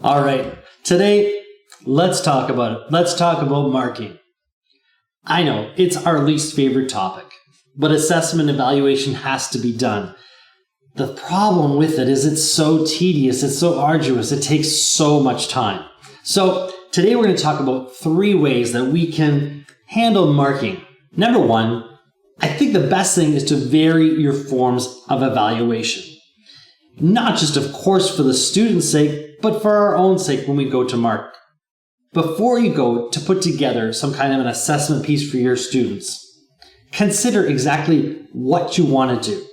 All right, today, let's talk about it. Let's talk about marking. I know, it's our least favorite topic, but assessment evaluation has to be done. The problem with it is it's so tedious, it's so arduous, it takes so much time. So today we're going to talk about 3 ways that we can handle marking. Number 1, I think the best thing is to vary your forms of evaluation. Not just, of course, for the student's sake, but for our own sake when we go to mark. Before you go to put together some kind of an assessment piece for your students, consider exactly what you want to do.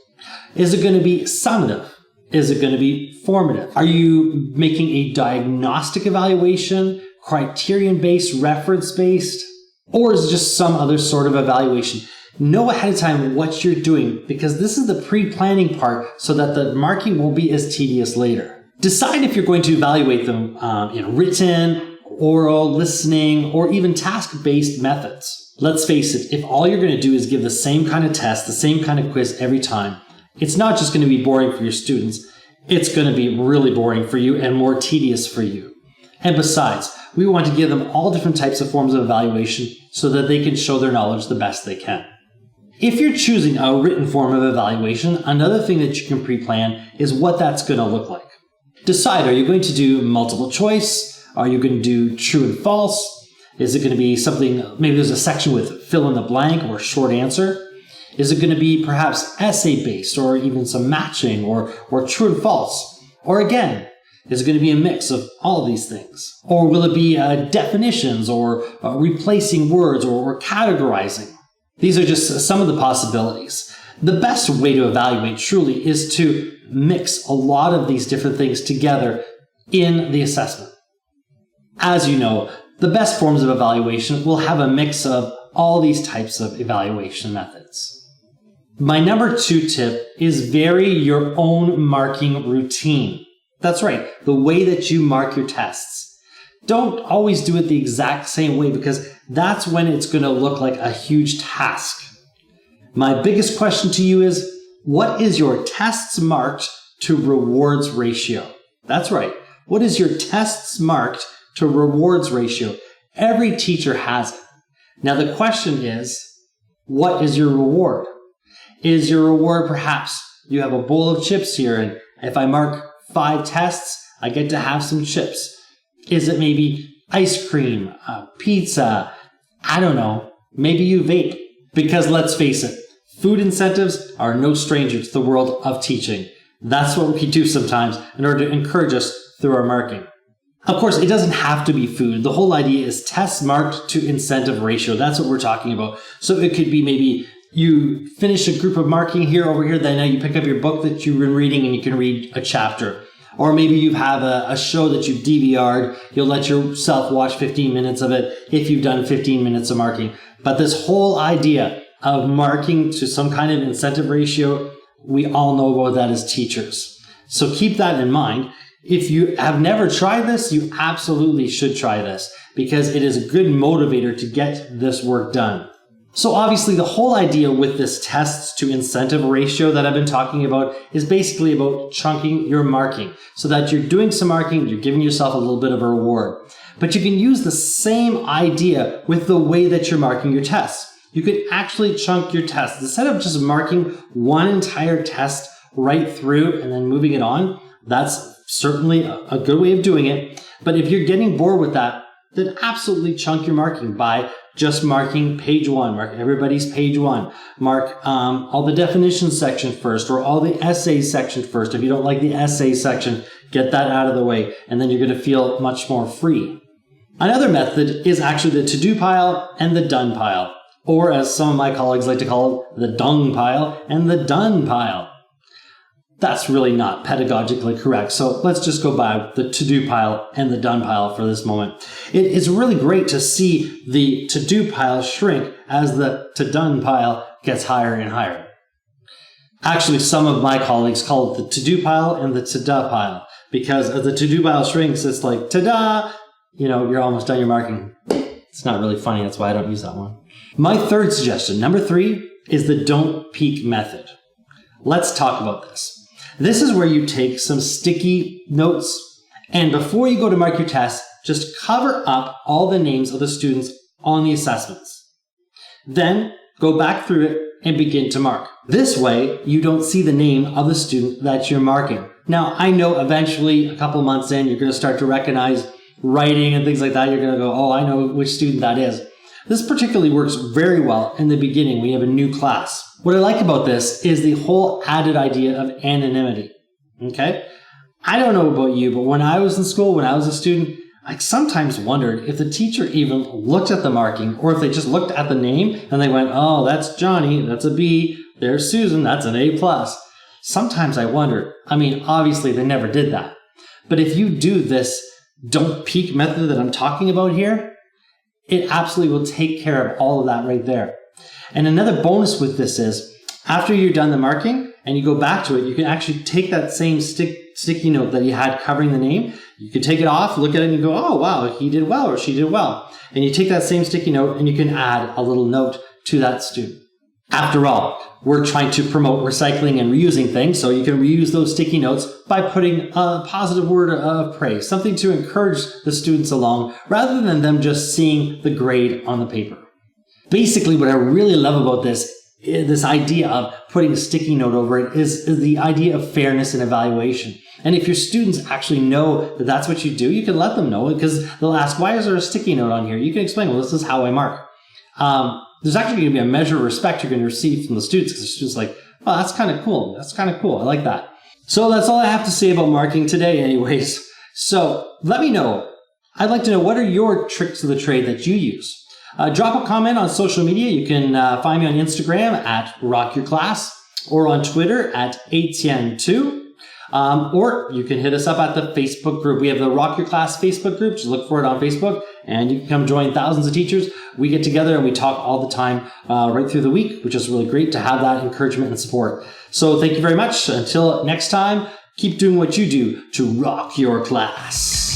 Is it going to be summative? Is it going to be formative? Are you making a diagnostic evaluation, criterion-based, reference-based, or is it just some other sort of evaluation? Know ahead of time what you're doing, because this is the pre-planning part so that the marking won't be as tedious later. Decide if you're going to evaluate them in written, oral, listening, or even task-based methods. Let's face it, if all you're going to do is give the same kind of test, the same kind of quiz every time, it's not just going to be boring for your students, it's going to be really boring for you and more tedious for you. And besides, we want to give them all different types of forms of evaluation so that they can show their knowledge the best they can. If you're choosing a written form of evaluation, another thing that you can pre-plan is what that's going to look like. Decide, are you going to do multiple choice? Are you going to do true and false? Is it going to be something, maybe there's a section with fill in the blank or short answer? Is it going to be perhaps essay-based or even some matching or true and false? Or again, is it going to be a mix of all of these things? Or will it be definitions or replacing words or categorizing? These are just some of the possibilities. The best way to evaluate truly is to mix a lot of these different things together in the assessment. As you know, the best forms of evaluation will have a mix of all these types of evaluation methods. My number 2 tip is vary your own marking routine. That's right, the way that you mark your tests. Don't always do it the exact same way because that's when it's going to look like a huge task. My biggest question to you is, what is your tests marked to rewards ratio? That's right. What is your tests marked to rewards ratio? Every teacher has it. Now the question is, what is your reward? Is your reward perhaps you have a bowl of chips here and if I mark 5 tests, I get to have some chips? Is it maybe ice cream, pizza? I don't know. Maybe you vape. Because let's face it, food incentives are no stranger to the world of teaching. That's what we do sometimes in order to encourage us through our marking. Of course, it doesn't have to be food. The whole idea is tests marked to incentive ratio. That's what we're talking about. So it could be maybe you finish a group of marking here, over here, then now you pick up your book that you've been reading and you can read a chapter. Or maybe you have a show that you've DVR'd. You'll let yourself watch 15 minutes of it if you've done 15 minutes of marking. But this whole idea of marking to some kind of incentive ratio, we all know about that as teachers. So keep that in mind. If you have never tried this, you absolutely should try this because it is a good motivator to get this work done. So obviously the whole idea with this tests to incentive ratio that I've been talking about is basically about chunking your marking so that you're doing some marking, you're giving yourself a little bit of a reward. But you can use the same idea with the way that you're marking your tests. You could actually chunk your tests. Instead of just marking one entire test right through and then moving it on, that's certainly a good way of doing it. But if you're getting bored with that, then absolutely chunk your marking by just marking page 1, mark everybody's page 1, mark all the definitions section first or all the essays section first. If you don't like the essay section, get that out of the way and then you're going to feel much more free. Another method is actually the to-do pile and the done pile, or as some of my colleagues like to call it, the dung pile and the done pile. That's really not pedagogically correct. So let's just go by the to-do pile and the done pile for this moment. It is really great to see the to-do pile shrink as the to-done pile gets higher and higher. Actually, some of my colleagues call it the to-do pile and the to-da pile because as the to-do pile shrinks, it's like, ta-da! You're almost done your marking. It's not really funny. That's why I don't use that one. My third suggestion, number 3, is the don't peek method. Let's talk about this. This is where you take some sticky notes And before you go to mark your test, just cover up all the names of the students on the assessments. Then go back through it and begin to mark. This way, you don't see the name of the student that you're marking. Now, I know eventually, a couple months in, you're going to start to recognize writing and things like that. You're going to go, oh, I know which student that is. This particularly works very well in the beginning when you have a new class. What I like about this is the whole added idea of anonymity. Okay? I don't know about you, but when I was in school, when I was a student, I sometimes wondered if the teacher even looked at the marking or if they just looked at the name and they went, oh, that's Johnny, that's a B, there's Susan, that's an A+. Sometimes I wondered. I mean, obviously they never did that. But if you do this don't peek method that I'm talking about here, it absolutely will take care of all of that right there. And another bonus with this is, after you're done the marking and you go back to it, you can actually take that same sticky note that you had covering the name. You can take it off, look at it, and you go, oh, wow, he did well or she did well. And you take that same sticky note and you can add a little note to that student. After all, we're trying to promote recycling and reusing things, so you can reuse those sticky notes by putting a positive word of praise, something to encourage the students along, rather than them just seeing the grade on the paper. Basically, what I really love about this idea of putting a sticky note over it is the idea of fairness in evaluation. And if your students actually know that that's what you do, you can let them know, because they'll ask, why is there a sticky note on here? You can explain, well, this is how I mark. There's actually going to be a measure of respect you're going to receive from the students, because the students are like, oh, that's kind of cool. That's kind of cool. I like that. So that's all I have to say about marking today anyways. So let me know. I'd like to know, what are your tricks of the trade that you use? Drop a comment on social media. You can find me on Instagram at rockyourclass or on Twitter at Étienne2. Or you can hit us up at the Facebook group. We have the Rock Your Class Facebook group. Just look for it on Facebook and you can come join thousands of teachers. We get together and we talk all the time right through the week, which is really great to have that encouragement and support. So thank you very much. Until next time, keep doing what you do to rock your class.